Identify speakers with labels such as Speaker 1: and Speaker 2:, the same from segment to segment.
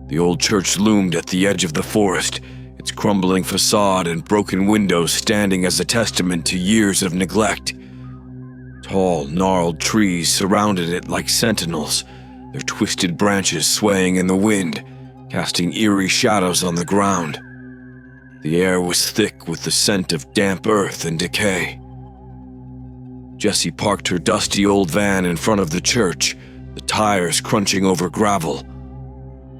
Speaker 1: The old church loomed at the edge of the forest, its crumbling facade and broken windows standing as a testament to years of neglect. Tall, gnarled trees surrounded it like sentinels, their twisted branches swaying in the wind, casting eerie shadows on the ground. The air was thick with the scent of damp earth and decay. Jessie parked her dusty old van in front of the church, the tires crunching over gravel.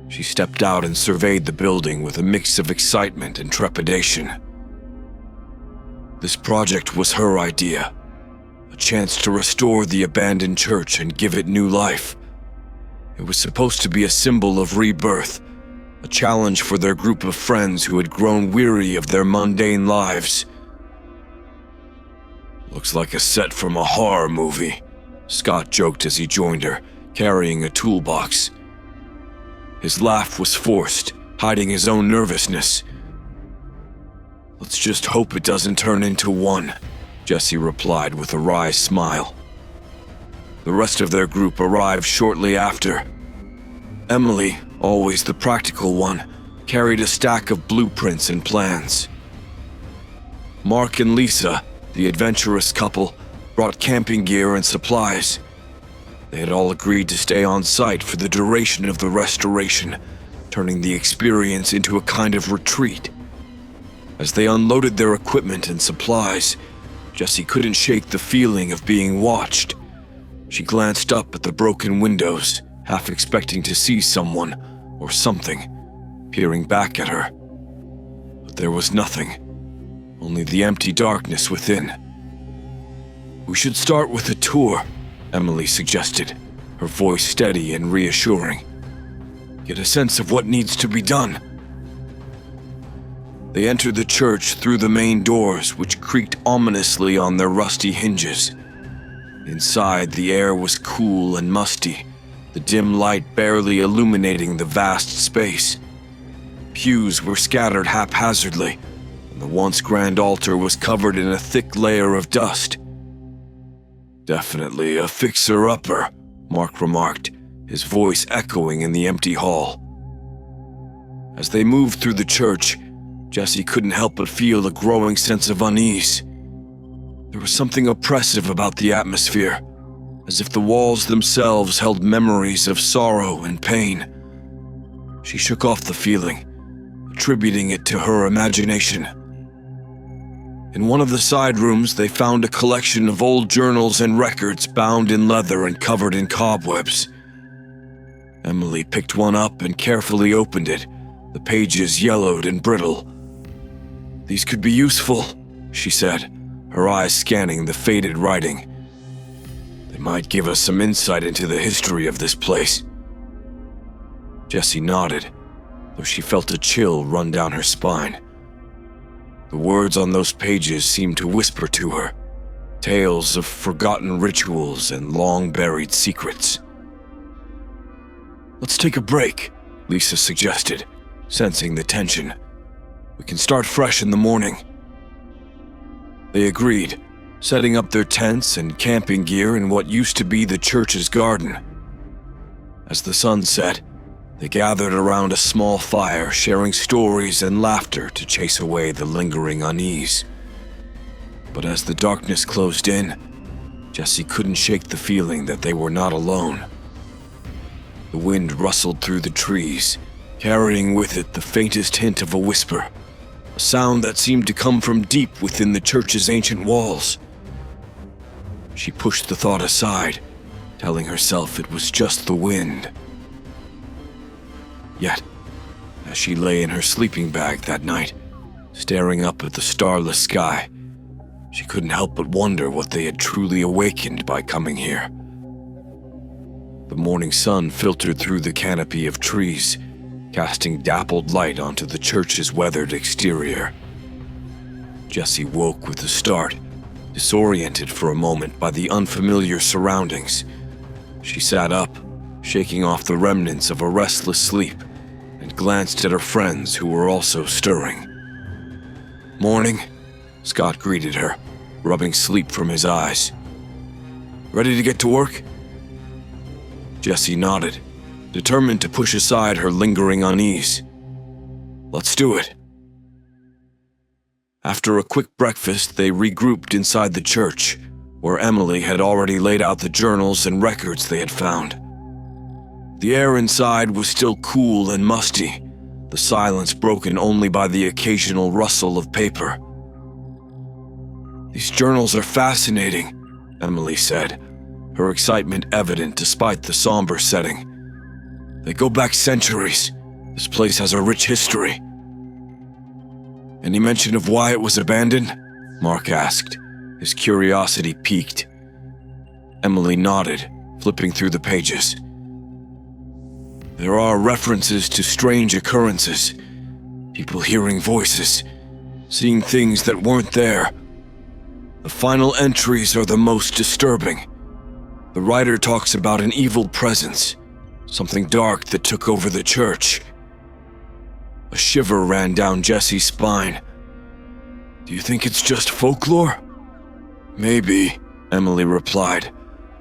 Speaker 1: She stepped out and surveyed the building with a mix of excitement and trepidation. This project was her idea, a chance to restore the abandoned church and give it new life. It was supposed to be a symbol of rebirth, a challenge for their group of friends who had grown weary of their mundane lives. "Looks like a set from a horror movie," Scott joked as he joined her, carrying a toolbox. His laugh was forced, hiding his own nervousness. "Let's just hope it doesn't turn into one," Jessie replied with a wry smile. The rest of their group arrived shortly after. Emily, always the practical one, carried a stack of blueprints and plans. Mark and Lisa, the adventurous couple, brought camping gear and supplies. They had all agreed to stay on site for the duration of the restoration, turning the experience into a kind of retreat. As they unloaded their equipment and supplies, Jessie couldn't shake the feeling of being watched. She glanced up at the broken windows, half expecting to see someone, or something, peering back at her. But there was nothing, only the empty darkness within. "We should start with a tour," Emily suggested, her voice steady and reassuring. "Get a sense of what needs to be done." They entered the church through the main doors, which creaked ominously on their rusty hinges. Inside, the air was cool and musty, the dim light barely illuminating the vast space. Pews were scattered haphazardly, and the once grand altar was covered in a thick layer of dust. "Definitely a fixer-upper," Mark remarked, his voice echoing in the empty hall. As they moved through the church, Jessie couldn't help but feel a growing sense of unease. There was something oppressive about the atmosphere, as if the walls themselves held memories of sorrow and pain. She shook off the feeling, attributing it to her imagination. In one of the side rooms, they found a collection of old journals and records bound in leather and covered in cobwebs. Emily picked one up and carefully opened it, the pages yellowed and brittle. "These could be useful," she said, her eyes scanning the faded writing. "They might give us some insight into the history of this place." Jessie nodded, though she felt a chill run down her spine. The words on those pages seemed to whisper to her, tales of forgotten rituals and long-buried secrets. "Let's take a break," Lisa suggested, sensing the tension. "We can start fresh in the morning." They agreed, setting up their tents and camping gear in what used to be the church's garden. As the sun set, they gathered around a small fire, sharing stories and laughter to chase away the lingering unease. But as the darkness closed in, Jessie couldn't shake the feeling that they were not alone. The wind rustled through the trees, carrying with it the faintest hint of a whisper, a sound that seemed to come from deep within the church's ancient walls. She pushed the thought aside, telling herself it was just the wind. Yet, as she lay in her sleeping bag that night, staring up at the starless sky, she couldn't help but wonder what they had truly awakened by coming here. The morning sun filtered through the canopy of trees, casting dappled light onto the church's weathered exterior. Jessie woke with a start, disoriented for a moment by the unfamiliar surroundings. She sat up, shaking off the remnants of a restless sleep, and glanced at her friends who were also stirring. "Morning," Scott greeted her, rubbing sleep from his eyes. "Ready to get to work?" Jessie nodded, determined to push aside her lingering unease. "Let's do it." After a quick breakfast, they regrouped inside the church, where Emily had already laid out the journals and records they had found. The air inside was still cool and musty, the silence broken only by the occasional rustle of paper. "These journals are fascinating," Emily said, her excitement evident despite the somber setting. "They go back centuries. This place has a rich history." "Any mention of why it was abandoned?" Mark asked, his curiosity piqued. Emily nodded, flipping through the pages. "There are references to strange occurrences, people hearing voices, seeing things that weren't there. The final entries are the most disturbing. The writer talks about an evil presence, something dark that took over the church." A shiver ran down Jesse's spine. "Do you think it's just folklore?" "Maybe," Emily replied,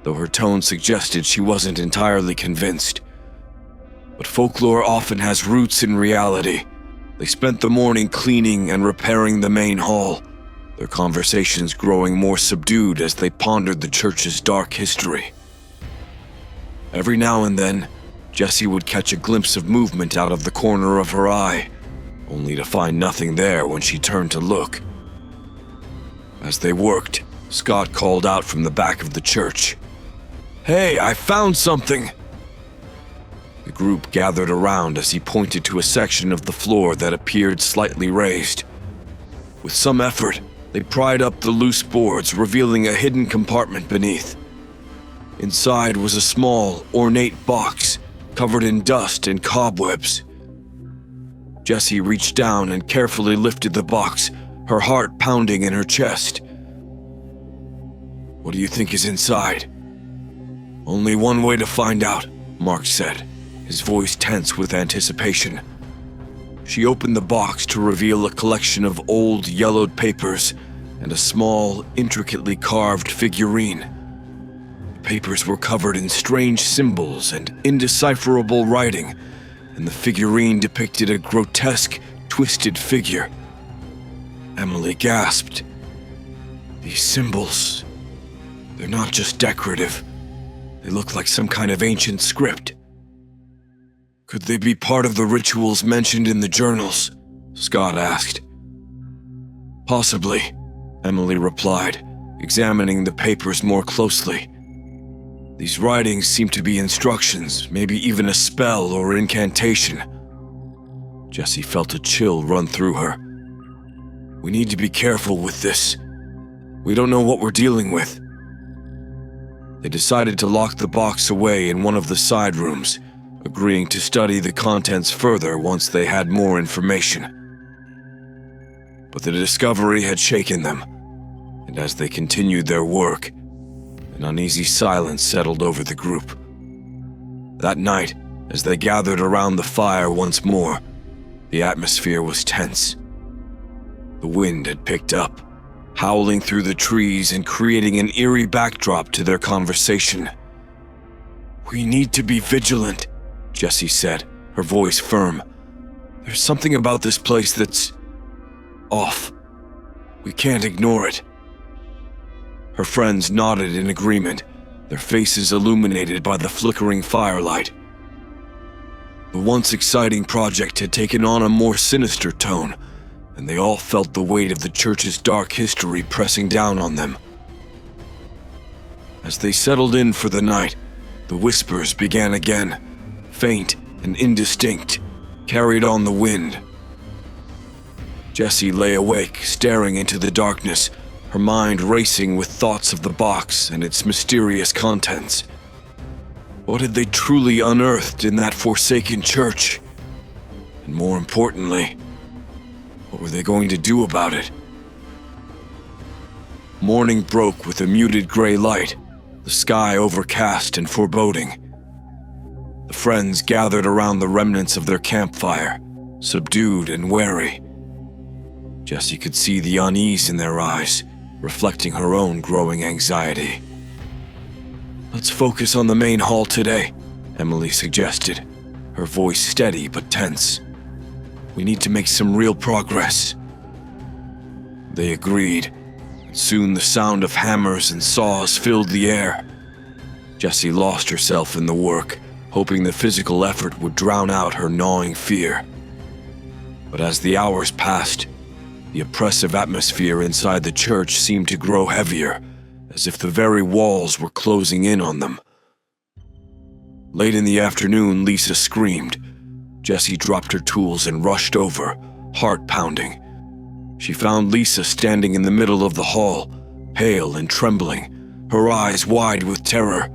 Speaker 1: though her tone suggested she wasn't entirely convinced. "But folklore often has roots in reality." They spent the morning cleaning and repairing the main hall, their conversations growing more subdued as they pondered the church's dark history. Every now and then, Jessie would catch a glimpse of movement out of the corner of her eye, only to find nothing there when she turned to look. As they worked, Scott called out from the back of the church, "Hey, I found something!" The group gathered around as he pointed to a section of the floor that appeared slightly raised. With some effort, they pried up the loose boards, revealing a hidden compartment beneath. Inside was a small, ornate box, covered in dust and cobwebs. Jessie reached down and carefully lifted the box, her heart pounding in her chest. "What do you think is inside?" "Only one way to find out," Mark said, his voice tense with anticipation. She opened the box to reveal a collection of old, yellowed papers and a small, intricately carved figurine. The papers were covered in strange symbols and indecipherable writing, and the figurine depicted a grotesque, twisted figure. Emily gasped. "These symbols, they're not just decorative. They look like some kind of ancient script." "Could they be part of the rituals mentioned in the journals?" Scott asked. "Possibly," Emily replied, examining the papers more closely. "These writings seem to be instructions, maybe even a spell or incantation." Jessie felt a chill run through her. "We need to be careful with this. We don't know what we're dealing with." They decided to lock the box away in one of the side rooms, agreeing to study the contents further once they had more information. But the discovery had shaken them, and as they continued their work, an uneasy silence settled over the group. That night, as they gathered around the fire once more, the atmosphere was tense. The wind had picked up, howling through the trees and creating an eerie backdrop to their conversation. "We need to be vigilant," Jessie said, her voice firm. "There's something about this place that's off. We can't ignore it." Her friends nodded in agreement, their faces illuminated by the flickering firelight. The once exciting project had taken on a more sinister tone, and they all felt the weight of the church's dark history pressing down on them. As they settled in for the night, the whispers began again, faint and indistinct, carried on the wind. Jessie lay awake, staring into the darkness, her mind racing with thoughts of the box and its mysterious contents. What had they truly unearthed in that forsaken church? And more importantly, what were they going to do about it? Morning broke with a muted gray light, the sky overcast and foreboding. The friends gathered around the remnants of their campfire, subdued and wary. Jessie could see the unease in their eyes, reflecting her own growing anxiety. "Let's focus on the main hall today," Emily suggested. her voice steady but tense. "We need to make some real progress." They agreed, and soon the sound of hammers and saws filled the air. Jessie lost herself in the work, hoping the physical effort would drown out her gnawing fear. But as the hours passed, the oppressive atmosphere inside the church seemed to grow heavier, as if the very walls were closing in on them. Late in the afternoon, Lisa screamed. Jessie dropped her tools and rushed over, heart pounding. She found Lisa standing in the middle of the hall, pale and trembling, her eyes wide with terror.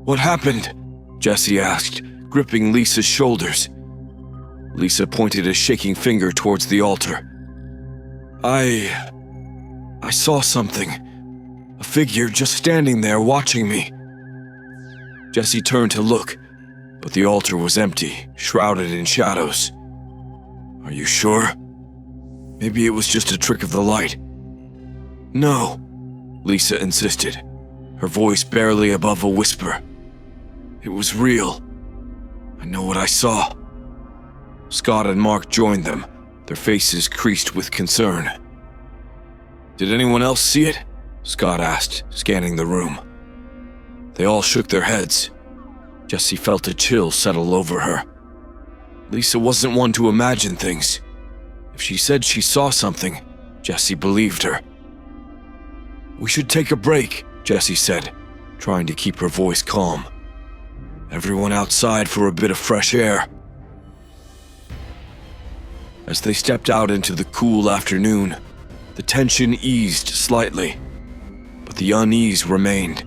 Speaker 1: "What happened?" Jessie asked, gripping Lisa's shoulders. Lisa pointed a shaking finger towards the altar. I saw something. A figure just standing there watching me." Jessie turned to look, but the altar was empty, shrouded in shadows. "Are you sure? Maybe it was just a trick of the light." "No," Lisa insisted, her voice barely above a whisper. "It was real. I know what I saw." Scott and Mark joined them, their faces creased with concern. "Did anyone else see it?" Scott asked, scanning the room. They all shook their heads. Jessie felt a chill settle over her. Lisa wasn't one to imagine things. If she said she saw something, Jessie believed her. "We should take a break," Jessie said, trying to keep her voice calm. "Everyone outside for a bit of fresh air." As they stepped out into the cool afternoon, the tension eased slightly, but the unease remained.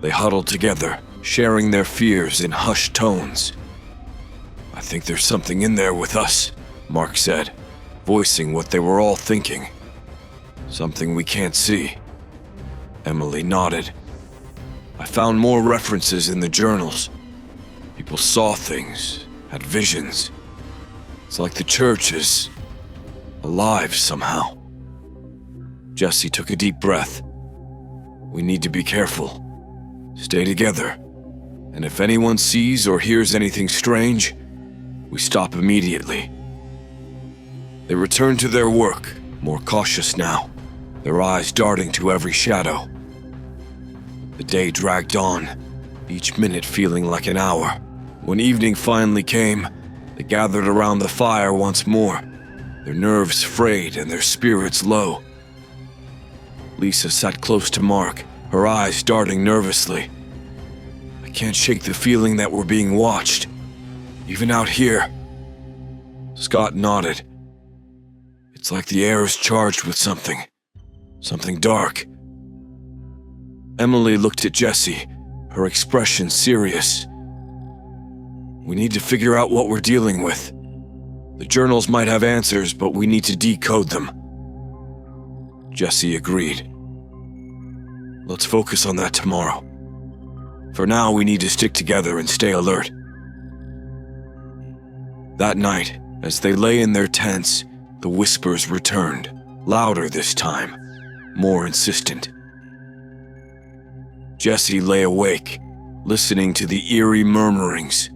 Speaker 1: They huddled together, sharing their fears in hushed tones. "I think there's something in there with us," Mark said, voicing what they were all thinking. "Something we can't see." Emily nodded. "I found more references in the journals. People saw things, had visions. It's like the church is alive somehow." Jessie took a deep breath. "We need to be careful. Stay together. And if anyone sees or hears anything strange, we stop immediately." They returned to their work, more cautious now, their eyes darting to every shadow. The day dragged on, each minute feeling like an hour. When evening finally came, they gathered around the fire once more, their nerves frayed and their spirits low. Lisa sat close to Mark, her eyes darting nervously. "I can't shake the feeling that we're being watched, even out here." Scott nodded. "It's like the air is charged with something dark." Emily looked at Jessie, her expression serious. "We need to figure out what we're dealing with. The journals might have answers, but we need to decode them." Jessie agreed. "Let's focus on that tomorrow. For now, we need to stick together and stay alert." That night, as they lay in their tents, the whispers returned, louder this time, more insistent. Jessie lay awake, listening to the eerie murmurings,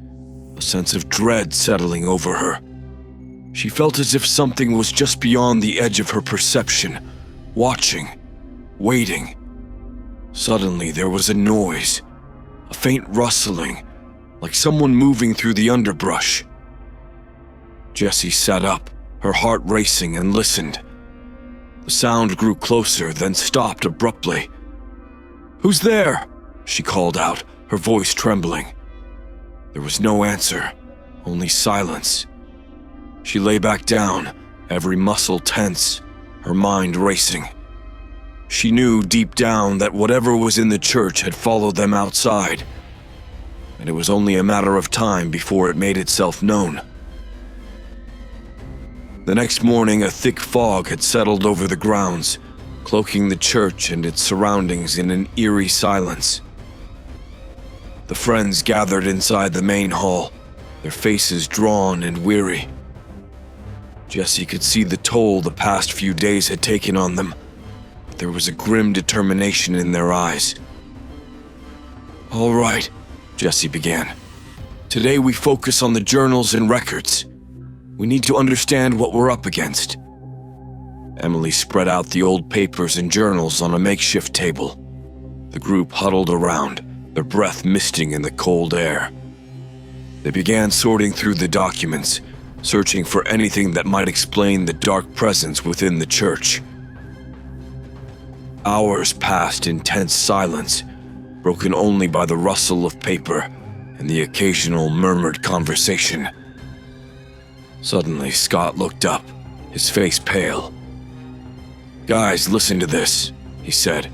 Speaker 1: a sense of dread settling over her. She felt as if something was just beyond the edge of her perception, watching, waiting. Suddenly there was a noise, a faint rustling, like someone moving through the underbrush. Jessie sat up, her heart racing, and listened. The sound grew closer, then stopped abruptly. "Who's there?" she called out, her voice trembling. There was no answer, only silence. She lay back down, every muscle tense, her mind racing. She knew deep down that whatever was in the church had followed them outside, and it was only a matter of time before it made itself known. The next morning, a thick fog had settled over the grounds, cloaking the church and its surroundings in an eerie silence. The friends gathered inside the main hall, their faces drawn and weary. Jessie could see the toll the past few days had taken on them, but there was a grim determination in their eyes. "All right," Jessie began. Today we focus on the journals and records. We need to understand what we're up against. Emily spread out the old papers and journals on a makeshift table. The group huddled around, their breath misting in the cold air. They began sorting through the documents, searching for anything that might explain the dark presence within the church. Hours passed in tense silence, broken only by the rustle of paper and the occasional murmured conversation. Suddenly, Scott looked up, his face pale. "Guys, listen to this," he said,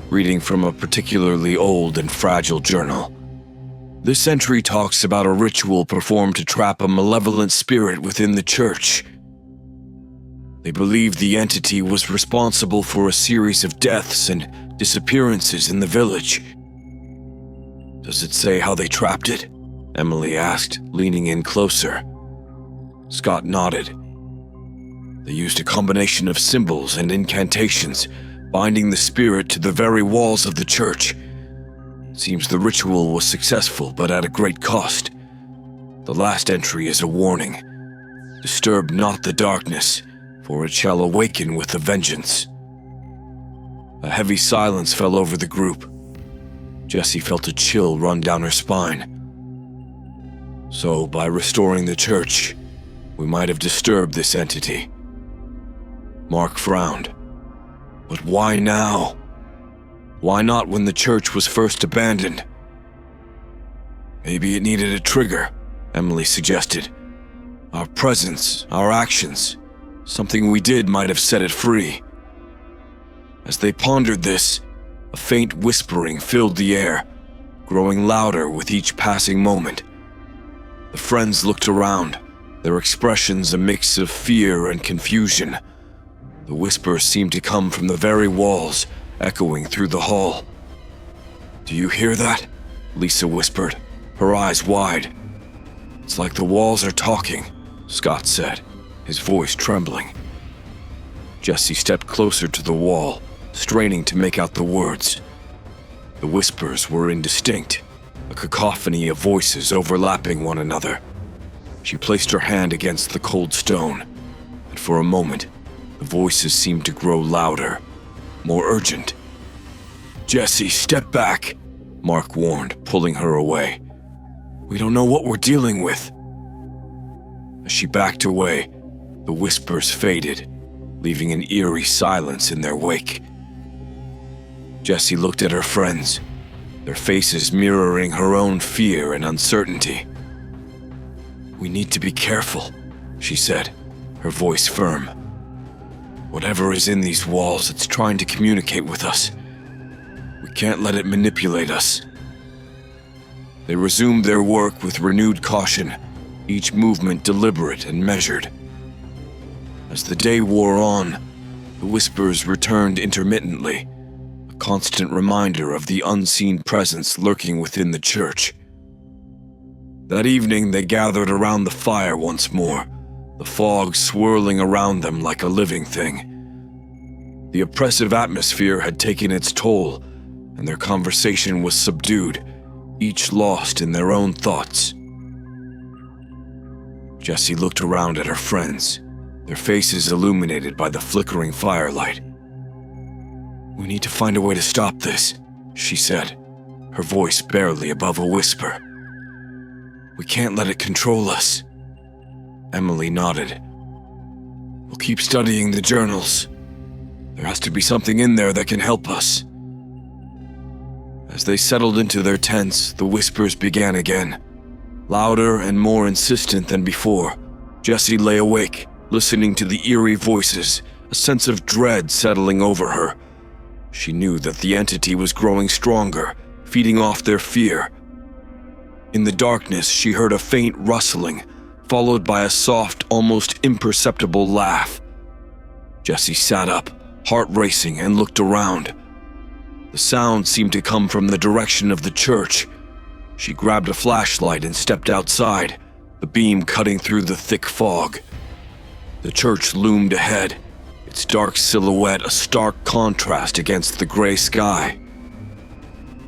Speaker 1: reading from a particularly old and fragile journal. "This entry talks about a ritual performed to trap a malevolent spirit within the church. They believe the entity was responsible for a series of deaths and disappearances in the village." "Does it say how they trapped it?" Emily asked, leaning in closer. Scott nodded. "They used a combination of symbols and incantations, binding the spirit to the very walls of the church. Seems the ritual was successful, but at a great cost. The last entry is a warning. Disturb not the darkness, for it shall awaken with a vengeance." A heavy silence fell over the group. Jessie felt a chill run down her spine. "So, by restoring the church, we might have disturbed this entity." Mark frowned. "But why now? Why not when the church was first abandoned?" "Maybe it needed a trigger," Emily suggested. "Our presence, our actions, something we did might have set it free." As they pondered this, a faint whispering filled the air, growing louder with each passing moment. The friends looked around, their expressions a mix of fear and confusion. The whispers seemed to come from the very walls, echoing through the hall. "Do you hear that?" Lisa whispered, her eyes wide. "It's like the walls are talking," Scott said, his voice trembling. Jessie stepped closer to the wall, straining to make out the words. The whispers were indistinct, a cacophony of voices overlapping one another. She placed her hand against the cold stone, and for a moment, the voices seemed to grow louder, more urgent. "Jessie, step back," Mark warned, pulling her away. "We don't know what we're dealing with." As she backed away, the whispers faded, leaving an eerie silence in their wake. Jessie looked at her friends, their faces mirroring her own fear and uncertainty. "We need to be careful," she said, her voice firm. "Whatever is in these walls, it's trying to communicate with us. We can't let it manipulate us." They resumed their work with renewed caution, each movement deliberate and measured. As the day wore on, the whispers returned intermittently, a constant reminder of the unseen presence lurking within the church. That evening, they gathered around the fire once more, the fog swirling around them like a living thing. The oppressive atmosphere had taken its toll, and their conversation was subdued, each lost in their own thoughts. Jessie looked around at her friends, their faces illuminated by the flickering firelight. "We need to find a way to stop this," she said, her voice barely above a whisper. "We can't let it control us." Emily nodded. "We'll keep studying the journals. There has to be something in there that can help us." As they settled into their tents, the whispers began again, louder and more insistent than before. Jessie lay awake, listening to the eerie voices, a sense of dread settling over her. She knew that the entity was growing stronger, feeding off their fear. In the darkness, she heard a faint rustling, followed by a soft, almost imperceptible laugh. Jessie sat up, heart racing, and looked around. The sound seemed to come from the direction of the church. She grabbed a flashlight and stepped outside, the beam cutting through the thick fog. The church loomed ahead, its dark silhouette a stark contrast against the gray sky.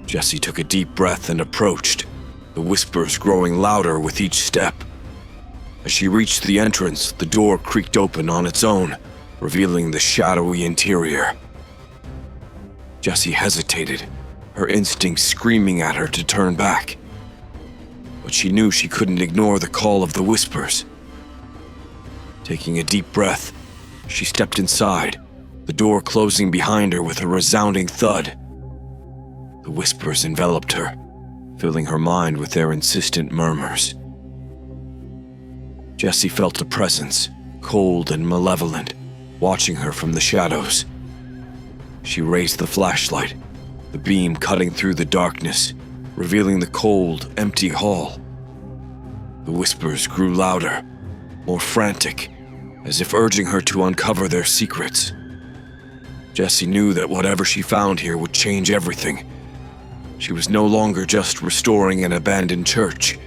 Speaker 1: Jessie took a deep breath and approached, the whispers growing louder with each step. As she reached the entrance, the door creaked open on its own, revealing the shadowy interior. Jessie hesitated, her instincts screaming at her to turn back. But she knew she couldn't ignore the call of the whispers. Taking a deep breath, she stepped inside, the door closing behind her with a resounding thud. The whispers enveloped her, filling her mind with their insistent murmurs. Jessie felt a presence, cold and malevolent, watching her from the shadows. She raised the flashlight, the beam cutting through the darkness, revealing the cold, empty hall. The whispers grew louder, more frantic, as if urging her to uncover their secrets. Jessie knew that whatever she found here would change everything. She was no longer just restoring an abandoned church.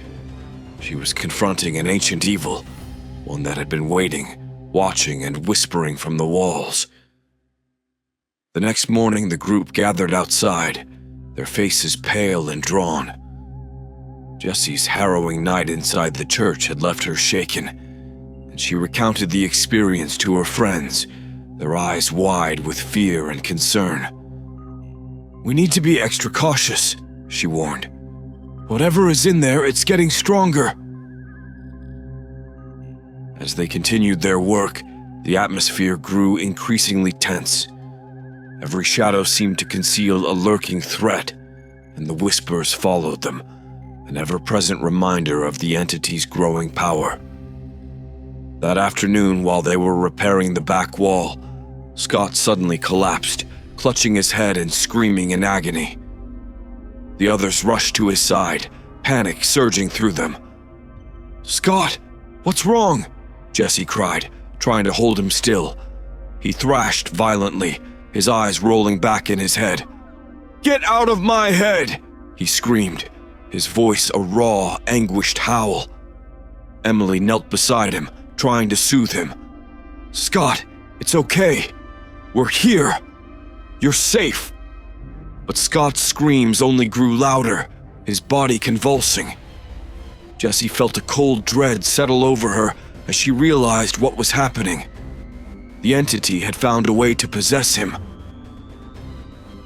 Speaker 1: She was confronting an ancient evil, one that had been waiting, watching, and whispering from the walls. The next morning, the group gathered outside, their faces pale and drawn. Jessie's harrowing night inside the church had left her shaken, and she recounted the experience to her friends, their eyes wide with fear and concern. "We need to be extra cautious," she warned. "Whatever is in there, it's getting stronger." As they continued their work, the atmosphere grew increasingly tense. Every shadow seemed to conceal a lurking threat, and the whispers followed them, an ever-present reminder of the entity's growing power. That afternoon, while they were repairing the back wall, Scott suddenly collapsed, clutching his head and screaming in agony. The others rushed to his side, panic surging through them. "Scott, what's wrong?" Jessie cried, trying to hold him still. He thrashed violently, his eyes rolling back in his head. "Get out of my head!" he screamed, his voice a raw, anguished howl. Emily knelt beside him, trying to soothe him. "Scott, it's okay. We're here. You're safe." But Scott's screams only grew louder, his body convulsing. Jessie felt a cold dread settle over her as she realized what was happening. The entity had found a way to possess him.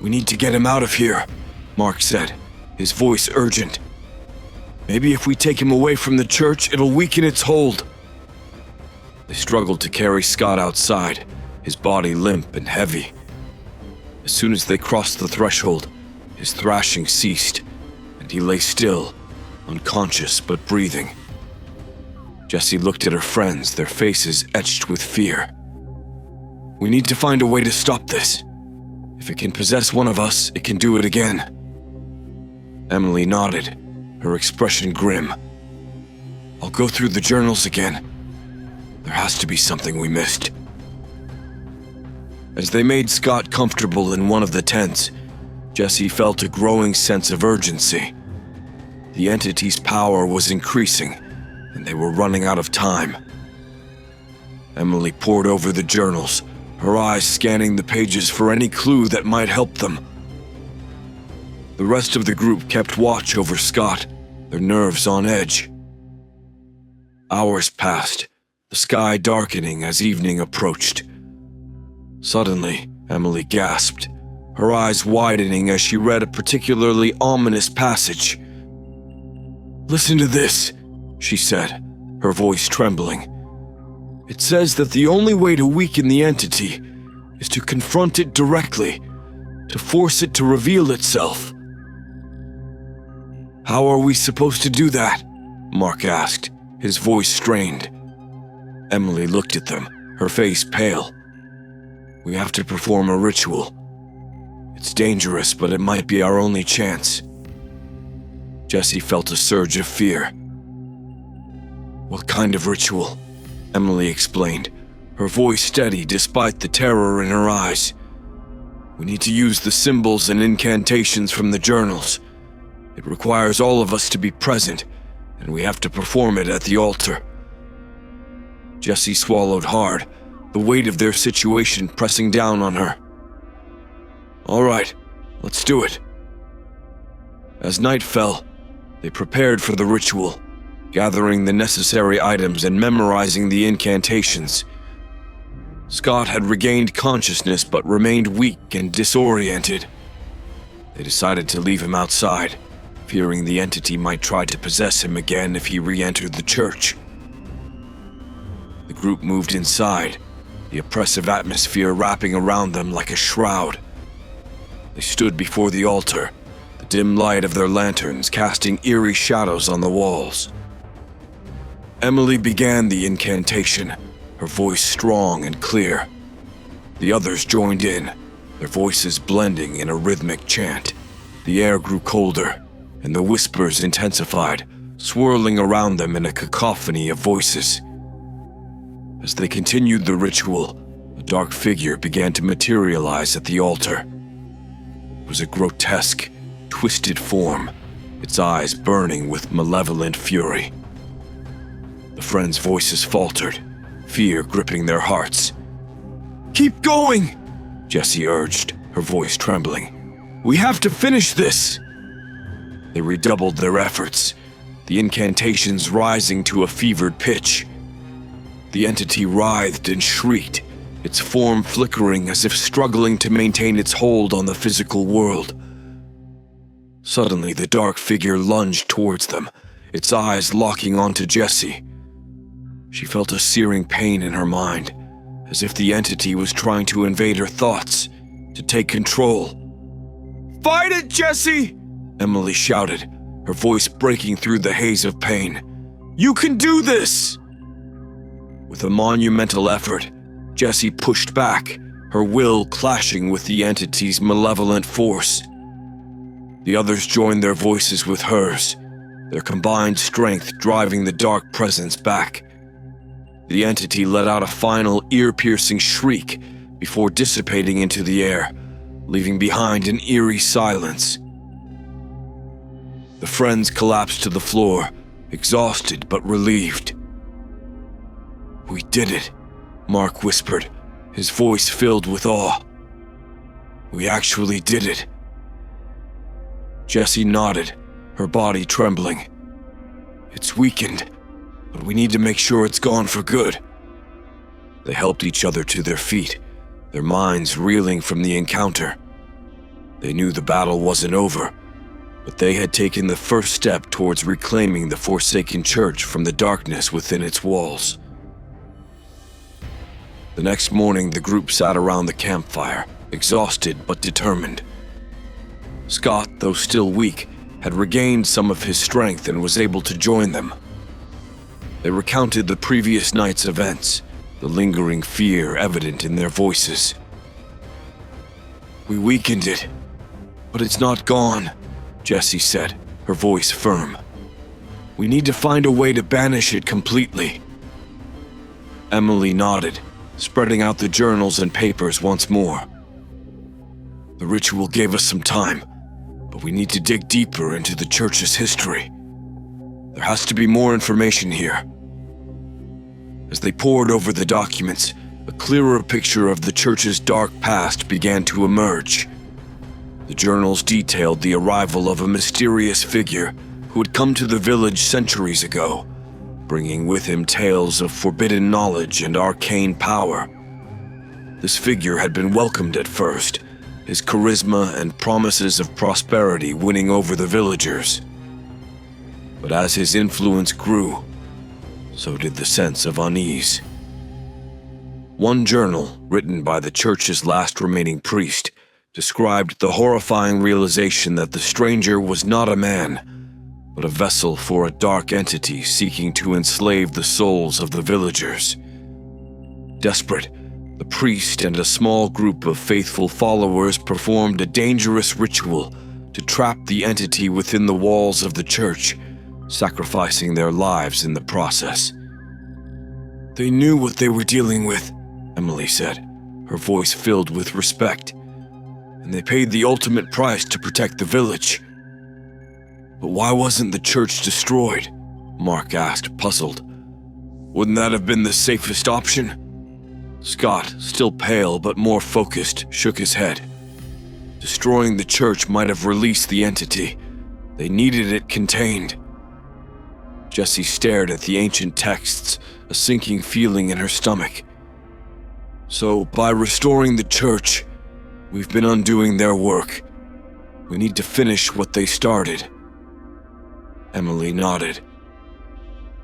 Speaker 1: "We need to get him out of here," Mark said, his voice urgent. "Maybe if we take him away from the church, it'll weaken its hold." They struggled to carry Scott outside, his body limp and heavy. As soon as they crossed the threshold, his thrashing ceased, and he lay still, unconscious but breathing. Jessie looked at her friends, their faces etched with fear. "We need to find a way to stop this. If it can possess one of us, it can do it again." Emily nodded, her expression grim. "I'll go through the journals again. There has to be something we missed." As they made Scott comfortable in one of the tents, Jessie felt a growing sense of urgency. The entity's power was increasing, and they were running out of time. Emily pored over the journals, her eyes scanning the pages for any clue that might help them. The rest of the group kept watch over Scott, their nerves on edge. Hours passed, the sky darkening as evening approached. Suddenly, Emily gasped, her eyes widening as she read a particularly ominous passage. "Listen to this," she said, her voice trembling. "It says that the only way to weaken the entity is to confront it directly, to force it to reveal itself." "How are we supposed to do that?" Mark asked, his voice strained. Emily looked at them, her face pale. "We have to perform a ritual. It's dangerous, but it might be our only chance." Jessie felt a surge of fear. "What kind of ritual?" Emily explained, her voice steady despite the terror in her eyes. "We need to use the symbols and incantations from the journals. It requires all of us to be present, and we have to perform it at the altar." Jessie swallowed hard, the weight of their situation pressing down on her. "All right, let's do it." As night fell, They prepared for the ritual, gathering the necessary items and memorizing the incantations. Scott had regained consciousness but remained weak and disoriented. They decided to leave him outside, fearing the entity might try to possess him again if he re-entered the church. The group moved inside, the oppressive atmosphere wrapping around them like a shroud. They stood before the altar, the dim light of their lanterns casting eerie shadows on the walls. Emily began the incantation, her voice strong and clear. The others joined in, their voices blending in a rhythmic chant. The air grew colder, and the whispers intensified, swirling around them in a cacophony of voices. As they continued the ritual, a dark figure began to materialize at the altar. It was a grotesque, twisted form, its eyes burning with malevolent fury. The friends' voices faltered, fear gripping their hearts. "Keep going!" Jessie urged, her voice trembling. "We have to finish this!" They redoubled their efforts, the incantations rising to a fevered pitch. The entity writhed and shrieked, its form flickering as if struggling to maintain its hold on the physical world. Suddenly, the dark figure lunged towards them, its eyes locking onto Jessie. She felt a searing pain in her mind, as if the entity was trying to invade her thoughts, to take control. "Fight it, Jessie!" Emily shouted, her voice breaking through the haze of pain. "You can do this!" With a monumental effort, Jessie pushed back, her will clashing with the entity's malevolent force. The others joined their voices with hers, their combined strength driving the dark presence back. The entity let out a final ear-piercing shriek before dissipating into the air, leaving behind an eerie silence. The friends collapsed to the floor, exhausted but relieved. "We did it," Mark whispered, his voice filled with awe. "We actually did it." Jessie nodded, her body trembling. "It's weakened, but we need to make sure it's gone for good." They helped each other to their feet, their minds reeling from the encounter. They knew the battle wasn't over, but they had taken the first step towards reclaiming the Forsaken Church from the darkness within its walls. The next morning, the group sat around the campfire, exhausted but determined. Scott, though still weak, had regained some of his strength and was able to join them. They recounted the previous night's events, the lingering fear evident in their voices. "We weakened it, but it's not gone," Jessie said, her voice firm. "We need to find a way to banish it completely." Emily nodded, spreading out the journals and papers once more. "The ritual gave us some time, but we need to dig deeper into the church's history. There has to be more information here." As they pored over the documents, a clearer picture of the church's dark past began to emerge. The journals detailed the arrival of a mysterious figure who had come to the village centuries ago, bringing with him tales of forbidden knowledge and arcane power. This figure had been welcomed at first, his charisma and promises of prosperity winning over the villagers. But as his influence grew, so did the sense of unease. One journal, written by the church's last remaining priest, described the horrifying realization that the stranger was not a man, but a vessel for a dark entity seeking to enslave the souls of the villagers. Desperate, the priest and a small group of faithful followers performed a dangerous ritual to trap the entity within the walls of the church, sacrificing their lives in the process. "They knew what they were dealing with," Emily said, her voice filled with respect. "And they paid the ultimate price to protect the village." "But why wasn't the church destroyed?" Mark asked, puzzled. "Wouldn't that have been the safest option?" Scott, still pale but more focused, shook his head. "Destroying the church might have released the entity, They needed it contained. Jessie stared at the ancient texts, a sinking feeling in her stomach. So, by restoring the church, we've been undoing their work. We need to finish what they started. Emily nodded.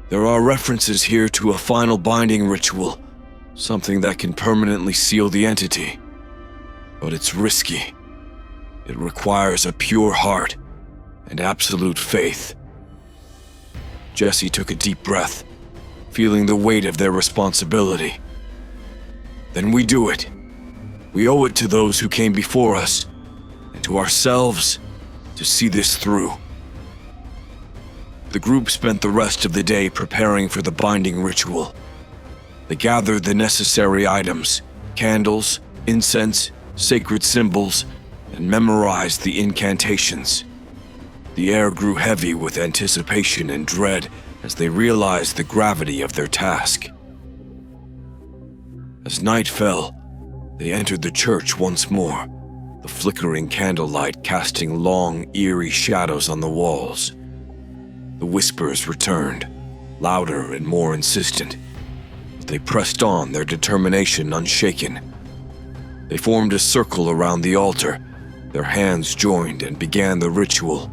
Speaker 1: There are references here to a final binding ritual, something that can permanently seal the entity. But it's risky. It requires a pure heart and absolute faith. Jessie took a deep breath, feeling the weight of their responsibility. Then we do it. We owe it to those who came before us, and to ourselves, to see this through. The group spent the rest of the day preparing for the binding ritual. They gathered the necessary items, candles, incense, sacred symbols, and memorized the incantations. The air grew heavy with anticipation and dread as they realized the gravity of their task. As night fell, they entered the church once more, the flickering candlelight casting long, eerie shadows on the walls. The whispers returned, louder and more insistent, but they pressed on, their determination unshaken. They formed a circle around the altar, their hands joined, and began the ritual.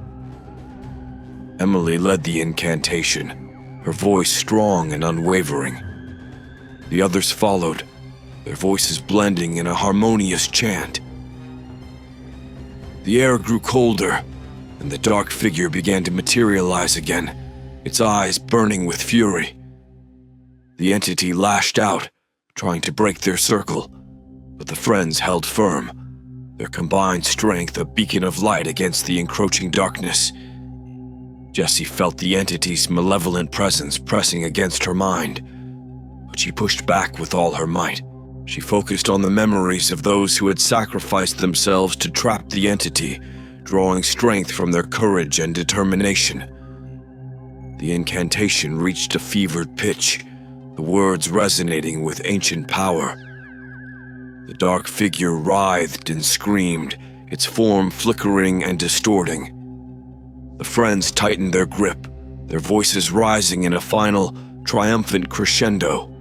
Speaker 1: Emily led the incantation, her voice strong and unwavering. The others followed, their voices blending in a harmonious chant. The air grew colder, and the dark figure began to materialize again, its eyes burning with fury. The entity lashed out, trying to break their circle, but the friends held firm, their combined strength a beacon of light against the encroaching darkness. Jessie felt the entity's malevolent presence pressing against her mind, but she pushed back with all her might. She focused on the memories of those who had sacrificed themselves to trap the entity, drawing strength from their courage and determination. The incantation reached a fevered pitch, the words resonating with ancient power. The dark figure writhed and screamed, its form flickering and distorting. The friends tightened their grip, their voices rising in a final, triumphant crescendo.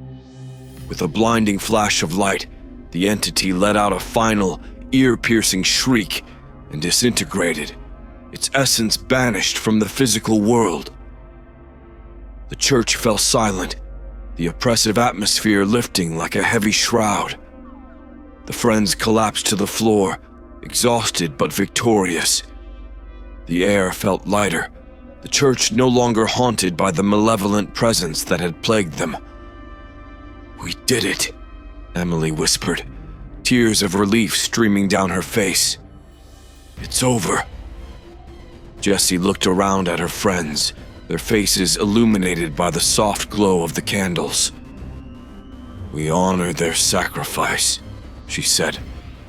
Speaker 1: With a blinding flash of light, the entity let out a final, ear-piercing shriek and disintegrated, its essence banished from the physical world. The church fell silent, the oppressive atmosphere lifting like a heavy shroud. The friends collapsed to the floor, exhausted but victorious. The air felt lighter, the church no longer haunted by the malevolent presence that had plagued them. "We did it," Emily whispered, tears of relief streaming down her face. "It's over." Jessie looked around at her friends, their faces illuminated by the soft glow of the candles. "We honor their sacrifice," she said,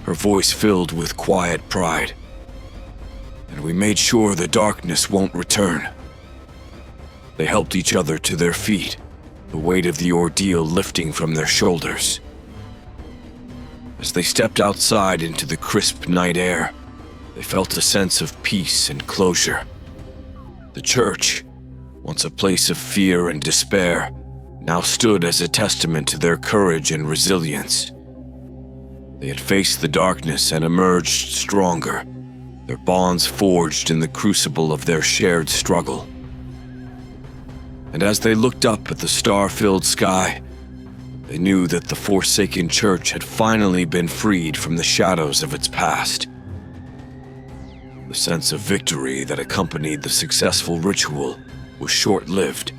Speaker 1: her voice filled with quiet pride. "And we made sure the darkness won't return." They helped each other to their feet, the weight of the ordeal lifting from their shoulders. As they stepped outside into the crisp night air, they felt a sense of peace and closure. The church, once a place of fear and despair, now stood as a testament to their courage and resilience. They had faced the darkness and emerged stronger, their bonds forged in the crucible of their shared struggle. And as they looked up at the star-filled sky, they knew that the forsaken church had finally been freed from the shadows of its past. The sense of victory that accompanied the successful ritual was short-lived.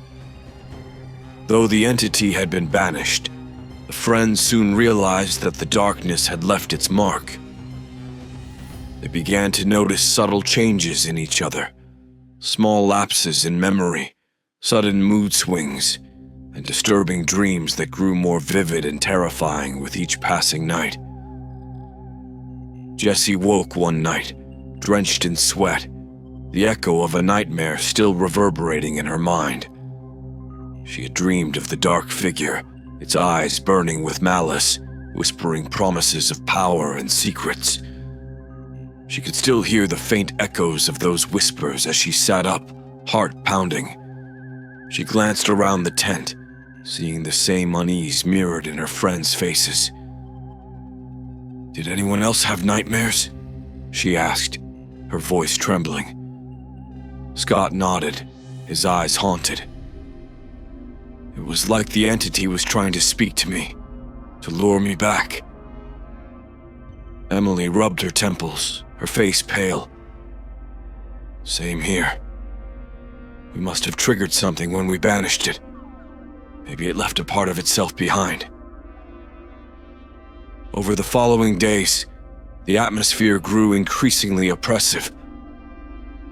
Speaker 1: Though the entity had been banished, the friends soon realized that the darkness had left its mark. They began to notice subtle changes in each other, small lapses in memory, sudden mood swings, and disturbing dreams that grew more vivid and terrifying with each passing night. Jessie woke one night, drenched in sweat, the echo of a nightmare still reverberating in her mind. She had dreamed of the dark figure, its eyes burning with malice, whispering promises of power and secrets. She could still hear the faint echoes of those whispers as she sat up, heart pounding. She glanced around the tent, seeing the same unease mirrored in her friends' faces. "Did anyone else have nightmares?" she asked, her voice trembling. Scott nodded, his eyes haunted. "It was like the entity was trying to speak to me, to lure me back." Emily rubbed her temples, her face pale. "Same here. We must have triggered something when we banished it. Maybe it left a part of itself behind." Over the following days, the atmosphere grew increasingly oppressive.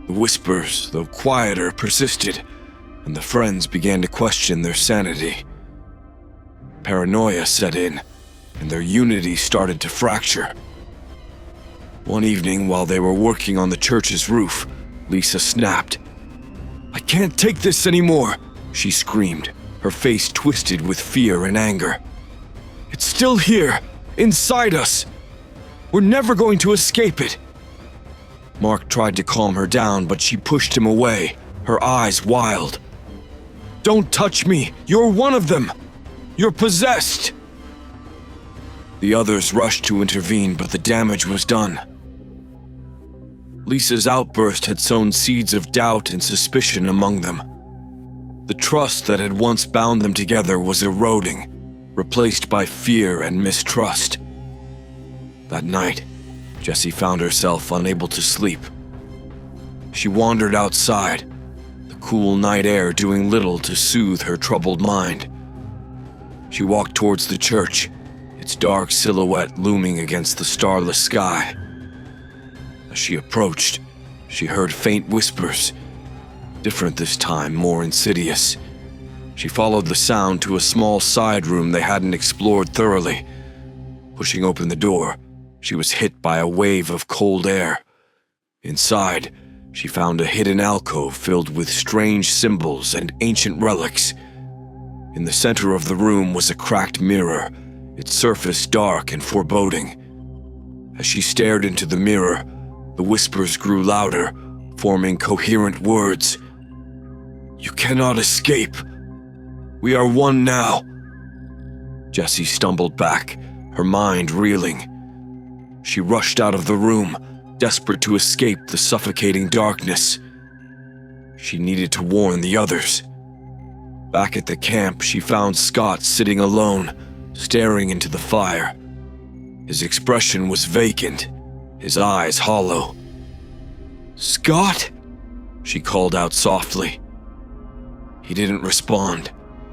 Speaker 1: The whispers, though quieter, persisted, and the friends began to question their sanity. Paranoia set in, and their unity started to fracture. One evening, while they were working on the church's roof, Lisa snapped. "I can't take this anymore," she screamed, her face twisted with fear and anger. "It's still here, inside us. We're never going to escape it." Mark tried to calm her down, but she pushed him away, her eyes wild. "Don't touch me! You're one of them! You're possessed!" The others rushed to intervene, but the damage was done. Lisa's outburst had sown seeds of doubt and suspicion among them. The trust that had once bound them together was eroding, replaced by fear and mistrust. That night, Jessie found herself unable to sleep. She wandered outside, the cool night air doing little to soothe her troubled mind. She walked towards the church, its dark silhouette looming against the starless sky. As she approached, she heard faint whispers, different this time, more insidious. She followed the sound to a small side room they hadn't explored thoroughly. Pushing open the door, she was hit by a wave of cold air. Inside, she found a hidden alcove filled with strange symbols and ancient relics. In the center of the room was a cracked mirror, its surface dark and foreboding. As she stared into the mirror, the whispers grew louder, forming coherent words. "You cannot escape. We are one now." Jessie stumbled back, her mind reeling. She rushed out of the room, desperate to escape the suffocating darkness. She needed to warn the others. Back at the camp, she found Scott sitting alone, staring into the fire. His expression was vacant, his eyes hollow. "Scott?" she called out softly. He didn't respond,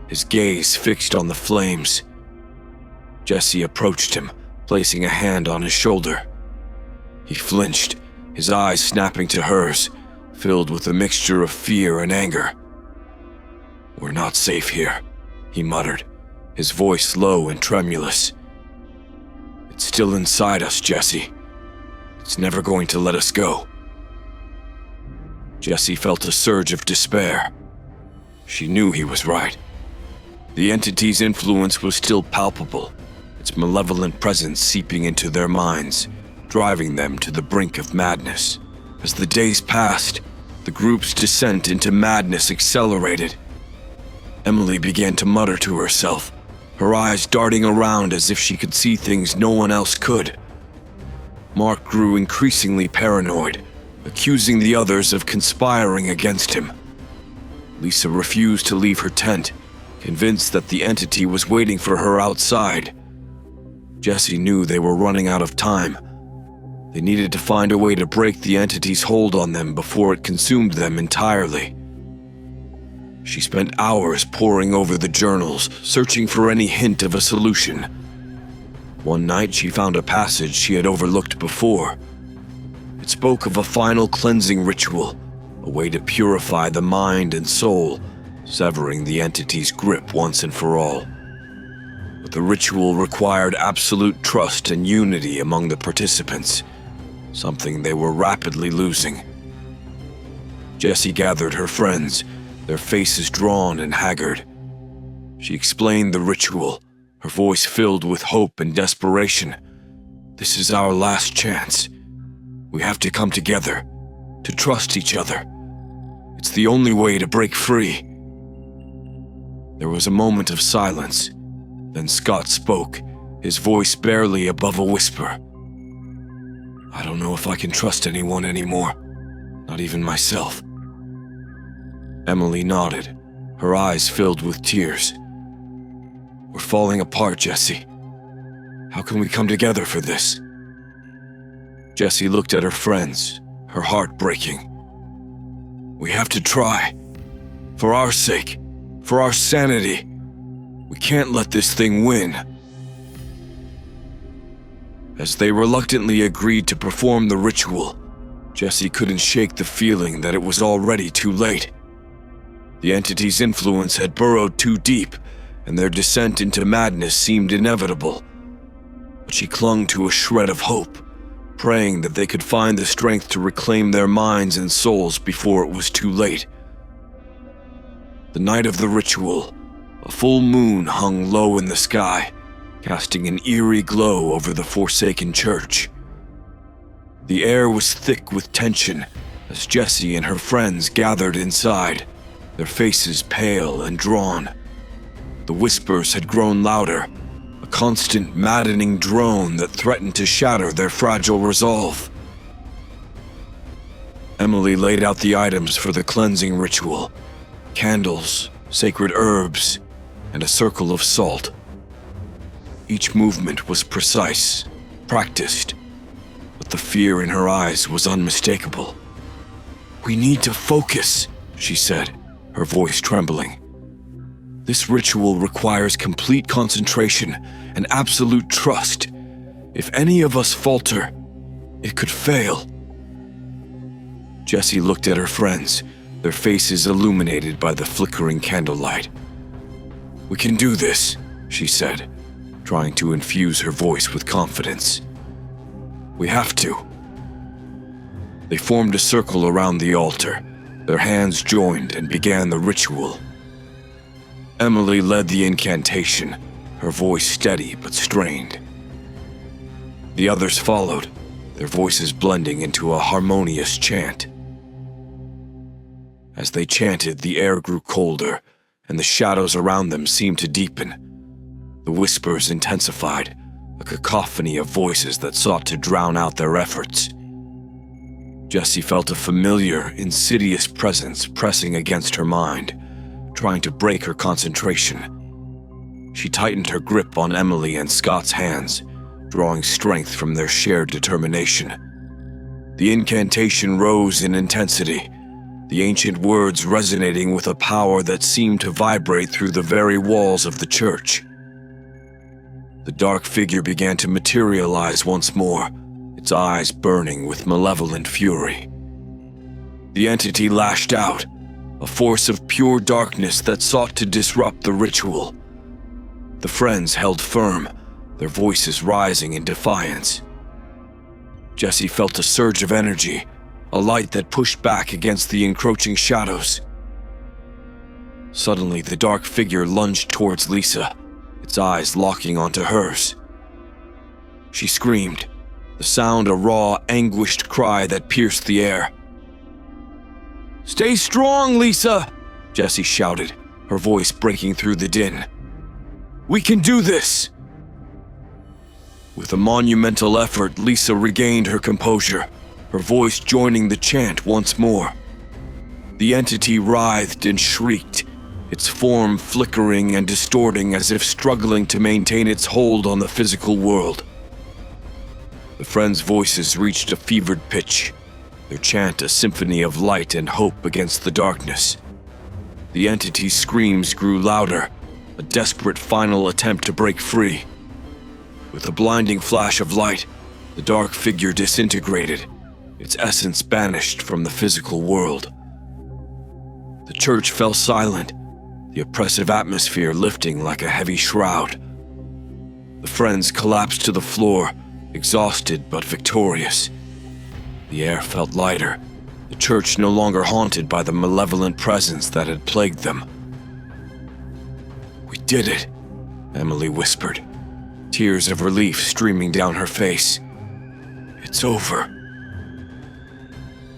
Speaker 1: his gaze fixed on the flames. Jessie approached him, placing a hand on his shoulder. He flinched, his eyes snapping to hers, filled with a mixture of fear and anger. "We're not safe here," he muttered, his voice low and tremulous. "It's still inside us, Jessie. It's never going to let us go." Jessie felt a surge of despair. She knew he was right. The entity's influence was still palpable, its malevolent presence seeping into their minds, driving them to the brink of madness. As the days passed, the group's descent into madness accelerated. Emily began to mutter to herself, her eyes darting around as if she could see things no one else could. Mark grew increasingly paranoid, accusing the others of conspiring against him. Lisa refused to leave her tent, convinced that the entity was waiting for her outside. Jessie knew they were running out of time. They needed to find a way to break the entity's hold on them before it consumed them entirely. She spent hours poring over the journals, searching for any hint of a solution. One night she found a passage she had overlooked before. It spoke of a final cleansing ritual, a way to purify the mind and soul, severing the entity's grip once and for all. But the ritual required absolute trust and unity among the participants, something they were rapidly losing. Jessie gathered her friends, their faces drawn and haggard. She explained the ritual, her voice filled with hope and desperation. "This is our last chance. We have to come together, to trust each other. It's the only way to break free." There was a moment of silence. Then Scott spoke, his voice barely above a whisper. "I don't know if I can trust anyone anymore, not even myself." Emily nodded, her eyes filled with tears. "We're falling apart, Jesse. How can we come together for this?" Jessie looked at her friends, her heart breaking. "We have to try. For our sake, for our sanity. We can't let this thing win." As they reluctantly agreed to perform the ritual, Jessie couldn't shake the feeling that it was already too late. The entity's influence had burrowed too deep, and their descent into madness seemed inevitable. But she clung to a shred of hope, praying that they could find the strength to reclaim their minds and souls before it was too late. The night of the ritual, a full moon hung low in the sky, casting an eerie glow over the forsaken church. The air was thick with tension as Jessie and her friends gathered inside, their faces pale and drawn. The whispers had grown louder, a constant maddening drone that threatened to shatter their fragile resolve. Emily laid out the items for the cleansing ritual: candles, sacred herbs, and a circle of salt. Each movement was precise, practiced, but the fear in her eyes was unmistakable. "We need to focus," she said, her voice trembling. "This ritual requires complete concentration and absolute trust. If any of us falter, it could fail." Jessie looked at her friends, their faces illuminated by the flickering candlelight. "We can do this," she said, trying to infuse her voice with confidence. "We have to." They formed a circle around the altar, their hands joined, and began the ritual. Emily led the incantation, her voice steady but strained. The others followed, their voices blending into a harmonious chant. As they chanted, the air grew colder, and the shadows around them seemed to deepen. The whispers intensified, a cacophony of voices that sought to drown out their efforts. Jessie felt a familiar, insidious presence pressing against her mind, trying to break her concentration. She tightened her grip on Emily and Scott's hands, drawing strength from their shared determination. The incantation rose in intensity, the ancient words resonating with a power that seemed to vibrate through the very walls of the church. The dark figure began to materialize once more, its eyes burning with malevolent fury. The entity lashed out, a force of pure darkness that sought to disrupt the ritual. The friends held firm, their voices rising in defiance. Jessie felt a surge of energy, a light that pushed back against the encroaching shadows. Suddenly, the dark figure lunged towards Lisa, its eyes locking onto hers. She screamed, the sound a raw, anguished cry that pierced the air. "Stay strong, Lisa!" Jessie shouted, her voice breaking through the din. "We can do this!" With a monumental effort, Lisa regained her composure, her voice joining the chant once more. The entity writhed and shrieked, its form flickering and distorting as if struggling to maintain its hold on the physical world. The friends' voices reached a fevered pitch, their chant a symphony of light and hope against the darkness. The entity's screams grew louder, a desperate final attempt to break free. With a blinding flash of light, the dark figure disintegrated, its essence banished from the physical world. The church fell silent, the oppressive atmosphere lifting like a heavy shroud. The friends collapsed to the floor, exhausted but victorious. The air felt lighter, the church no longer haunted by the malevolent presence that had plagued them. "We did it," Emily whispered, tears of relief streaming down her face. "It's over."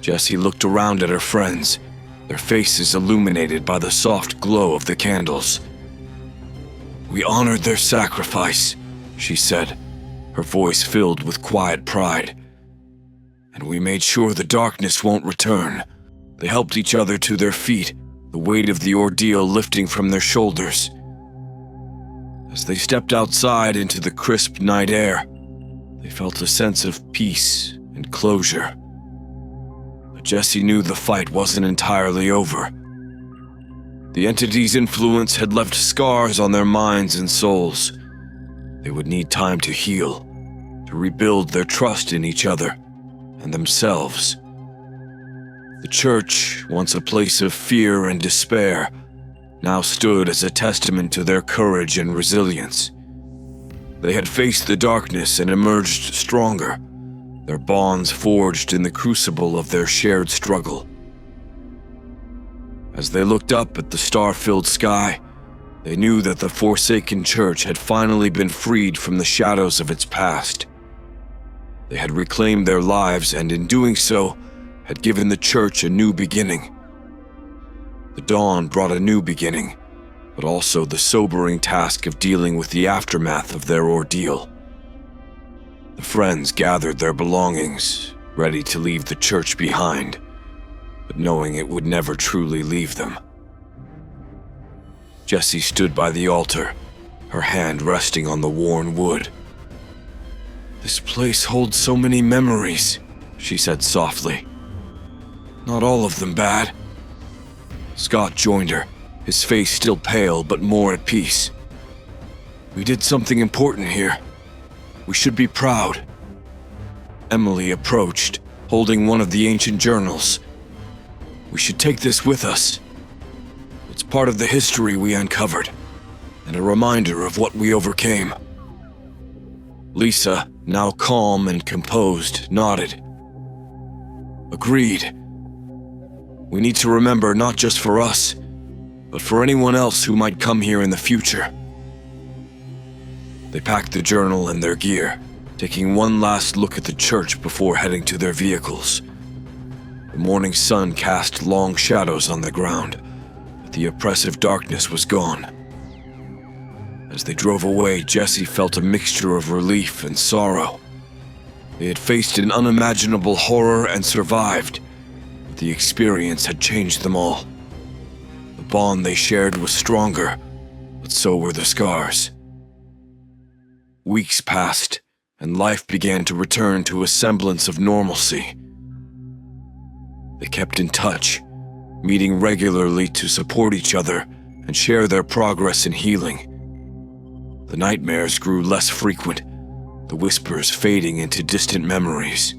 Speaker 1: Jessie looked around at her friends, their faces illuminated by the soft glow of the candles. "We honored their sacrifice," she said, her voice filled with quiet pride. "And we made sure the darkness won't return." They helped each other to their feet, the weight of the ordeal lifting from their shoulders. As they stepped outside into the crisp night air, they felt a sense of peace and closure. But Jessie knew the fight wasn't entirely over. The entity's influence had left scars on their minds and souls. They would need time to heal, to rebuild their trust in each other and themselves. The church, once a place of fear and despair, now stood as a testament to their courage and resilience. They had faced the darkness and emerged stronger, their bonds forged in the crucible of their shared struggle. As they looked up at the star-filled sky, they knew that the Forsaken Church had finally been freed from the shadows of its past. They had reclaimed their lives and, in doing so, had given the church a new beginning. The dawn brought a new beginning, but also the sobering task of dealing with the aftermath of their ordeal. The friends gathered their belongings, ready to leave the church behind, but knowing it would never truly leave them. Jessie stood by the altar, her hand resting on the worn wood. "This place holds so many memories," she said softly. "Not all of them bad." Scott joined her, his face still pale but more at peace. "We did something important here. We should be proud." Emily approached, holding one of the ancient journals. "We should take this with us. It's part of the history we uncovered, and a reminder of what we overcame." Lisa, now calm and composed, nodded. "Agreed. We need to remember not just for us, but for anyone else who might come here in the future." They packed the journal and their gear, taking one last look at the church before heading to their vehicles. The morning sun cast long shadows on the ground, but the oppressive darkness was gone. As they drove away, Jessie felt a mixture of relief and sorrow. They had faced an unimaginable horror and survived, but the experience had changed them all. The bond they shared was stronger, but so were the scars. Weeks passed, and life began to return to a semblance of normalcy. They kept in touch, meeting regularly to support each other and share their progress in healing. The nightmares grew less frequent, the whispers fading into distant memories.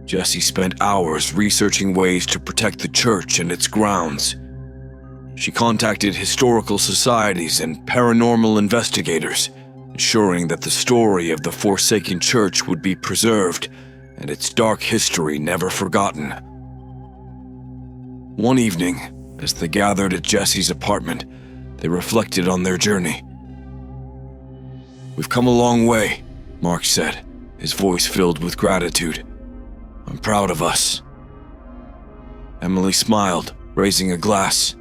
Speaker 1: Jessie spent hours researching ways to protect the church and its grounds. She contacted historical societies and paranormal investigators, ensuring that the story of the Forsaken Church would be preserved and its dark history never forgotten. One evening, as they gathered at Jessie's apartment, they reflected on their journey. "We've come a long way," Mark said, his voice filled with gratitude. "I'm proud of us." Emily smiled, raising a glass.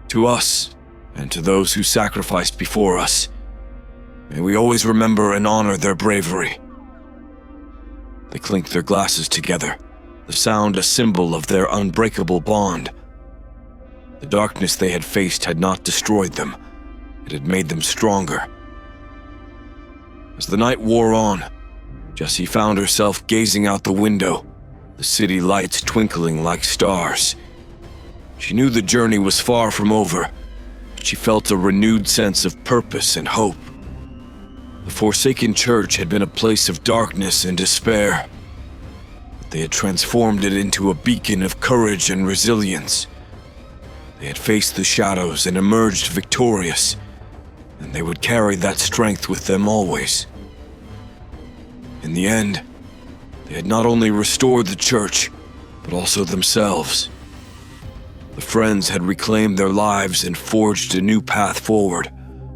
Speaker 1: "To us, and to those who sacrificed before us. May we always remember and honor their bravery." They clinked their glasses together, the sound a symbol of their unbreakable bond. The darkness they had faced had not destroyed them. It had made them stronger. As the night wore on, Jessie found herself gazing out the window, the city lights twinkling like stars. She knew the journey was far from over, but she felt a renewed sense of purpose and hope. The Forsaken Church had been a place of darkness and despair, but they had transformed it into a beacon of courage and resilience. They had faced the shadows and emerged victorious, and they would carry that strength with them always. In the end, they had not only restored the church, but also themselves. The friends had reclaimed their lives and forged a new path forward,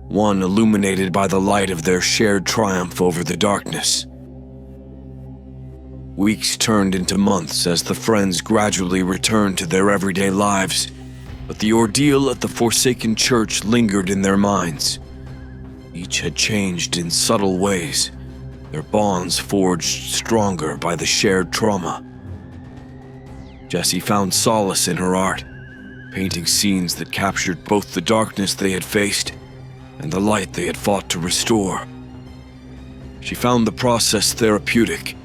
Speaker 1: one illuminated by the light of their shared triumph over the darkness. Weeks turned into months as the friends gradually returned to their everyday lives, but the ordeal at the Forsaken Church lingered in their minds. Each had changed in subtle ways, their bonds forged stronger by the shared trauma. Jessie found solace in her art, painting scenes that captured both the darkness they had faced and the light they had fought to restore. She found the process therapeutic,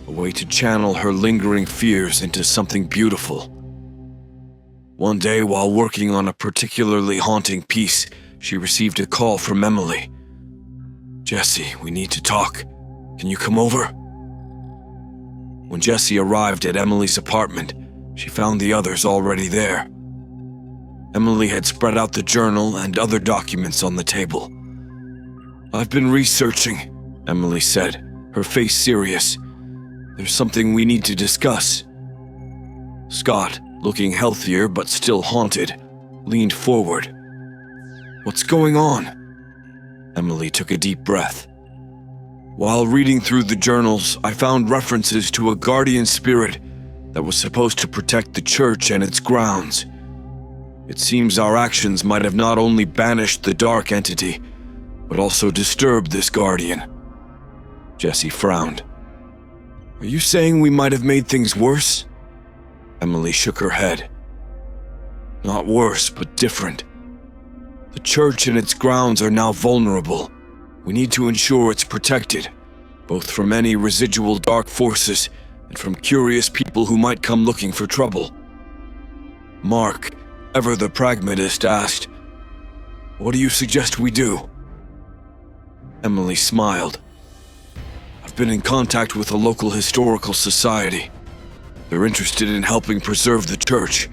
Speaker 1: a way to channel her lingering fears into something beautiful. One day, while working on a particularly haunting piece, she received a call from Emily. "Jessie, we need to talk. Can you come over?" When Jessie arrived at Emily's apartment, she found the others already there. Emily had spread out the journal and other documents on the table. "I've been researching," Emily said, her face serious. "There's something we need to discuss." Scott, looking healthier but still haunted, leaned forward. "What's going on?" Emily took a deep breath. "While reading through the journals, I found references to a guardian spirit that was supposed to protect the church and its grounds. It seems our actions might have not only banished the dark entity, but also disturbed this guardian." Jessie frowned. "Are you saying we might have made things worse?" Emily shook her head. "Not worse, but different. The church and its grounds are now vulnerable. We need to ensure it's protected, both from any residual dark forces and from curious people who might come looking for trouble." Mark, ever the pragmatist, asked, "What do you suggest we do?" Emily smiled. "I've been in contact with a local historical society. They're interested in helping preserve the church.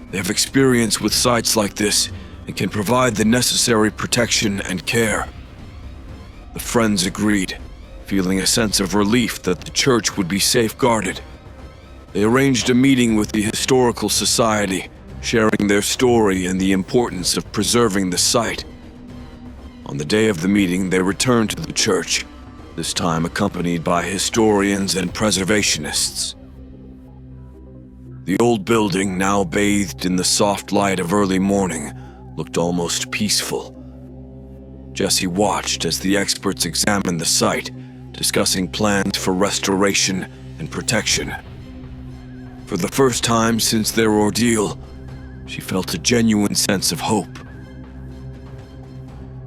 Speaker 1: They have experience with sites like this and can provide the necessary protection and care." The friends agreed, feeling a sense of relief that the church would be safeguarded. They arranged a meeting with the historical society, sharing their story and the importance of preserving the site. On the day of the meeting, they returned to the church, this time accompanied by historians and preservationists. The old building, now bathed in the soft light of early morning, looked almost peaceful. Jessie watched as the experts examined the site, discussing plans for restoration and protection. For the first time since their ordeal, she felt a genuine sense of hope.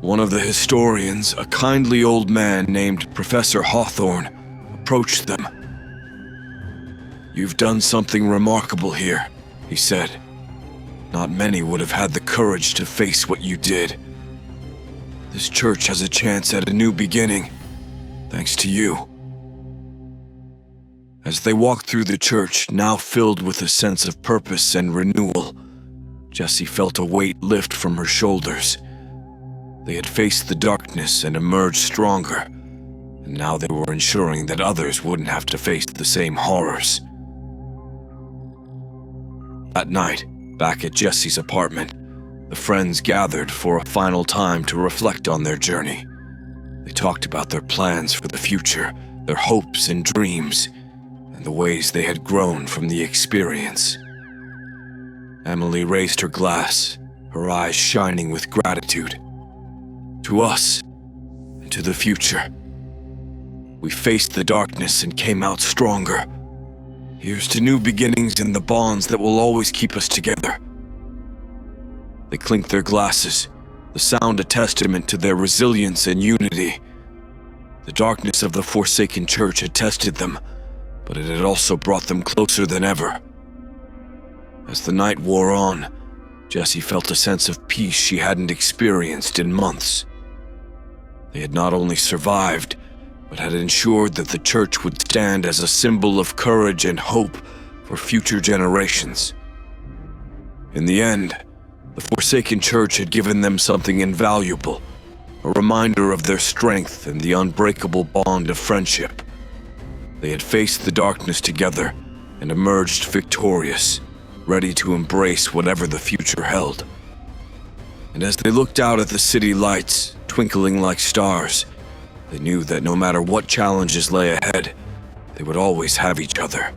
Speaker 1: One of the historians, a kindly old man named Professor Hawthorne, approached them. "You've done something remarkable here," he said. "Not many would have had the courage to face what you did. This church has a chance at a new beginning, thanks to you." As they walked through the church, now filled with a sense of purpose and renewal, Jessie felt a weight lift from her shoulders. They had faced the darkness and emerged stronger, and now they were ensuring that others wouldn't have to face the same horrors. That night, back at Jessie's apartment, the friends gathered for a final time to reflect on their journey. They talked about their plans for the future, their hopes and dreams, and the ways they had grown from the experience. Emily raised her glass, her eyes shining with gratitude. "To us, and to the future. We faced the darkness and came out stronger. Here's to new beginnings and the bonds that will always keep us together." They clinked their glasses, the sound a testament to their resilience and unity. The darkness of the Forsaken Church had tested them, but it had also brought them closer than ever. As the night wore on, Jessie felt a sense of peace she hadn't experienced in months. They had not only survived, but had ensured that the church would stand as a symbol of courage and hope for future generations. In the end, the Forsaken Church had given them something invaluable, a reminder of their strength and the unbreakable bond of friendship. They had faced the darkness together and emerged victorious, ready to embrace whatever the future held. And as they looked out at the city lights, twinkling like stars, they knew that no matter what challenges lay ahead, They would always have each other.